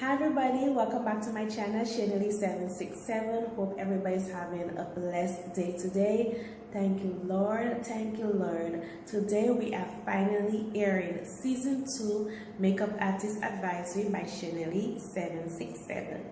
Hi everybody, welcome back to my channel, Shanely767. Hope everybody's having a blessed day today. Thank you, Lord. Thank you, Lord. Today we are finally airing Season 2 Makeup Artist Advisory by Shanely767.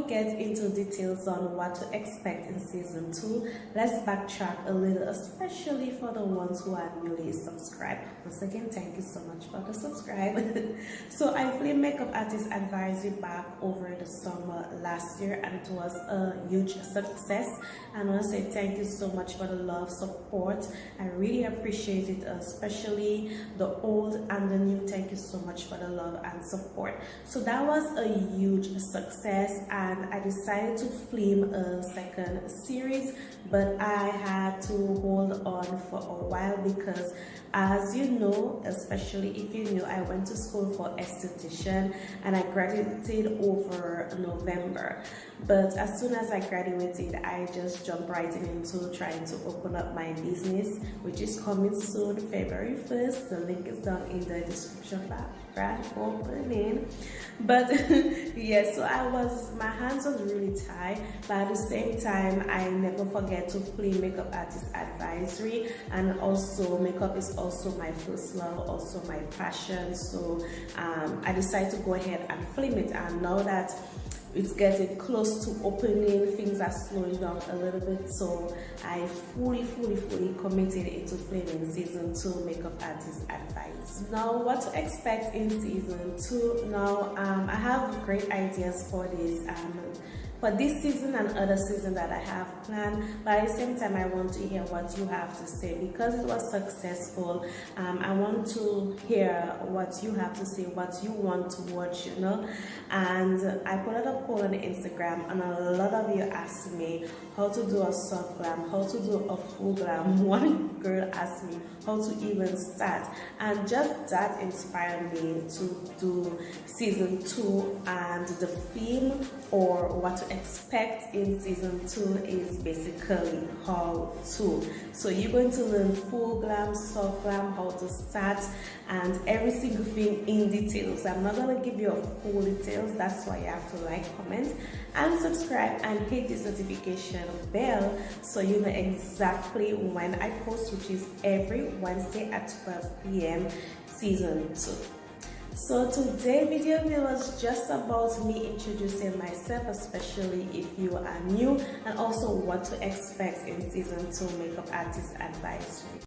Get into details on what to expect in season 2, let's backtrack a little, especially for the ones who are newly subscribed. Once again, thank you so much for the subscribe. So I filmed Makeup Artist Advisory back over the summer last year, and it was a huge success. And I want to say thank you so much for the love, support. I really appreciate it, especially the old and the new. Thank you so much for the love and support. So that was a huge success, and I decided to film a second series, but I had to hold on for a while because, as you know, especially if you knew, I went to school for esthetician and I graduated over November. But as soon as I graduated, I just jumped right into trying to open up my business, which is coming soon, February 1st. The link is down in the description box. Grand opening. But yes, so my hands was really tied, but at the same time I never forget to film Makeup Artist Advisory, and also makeup is also my first love, also my passion. So I decided to go ahead and film it, and now that it's getting close to opening, things are slowing down a little bit, so I fully committed into filming season 2 Makeup Artist Advice. Now, what to expect in season 2? Now, I have great ideas for this season and other season that I have planned, but at the same time I want to hear what you have to say because it was successful. I want to hear what you have to say, what you want to watch, you know. And I put out a poll on Instagram, and a lot of you asked me how to do a soft glam, how to do a full glam. One girl asked me how to even start, and just that inspired me to do season 2. And the theme, or what to expect in season 2, is basically how to. So you're going to learn full glam, soft glam, how to start, and every single thing in details. I'm not going to give you a full details, that's why you have to like, comment and subscribe and hit this notification bell so you know exactly when I post, which is every Wednesday at 12 p.m. season 2. So today's video was just about me introducing myself, especially if you are new, and also what to expect in season 2 Makeup Artist Advisory.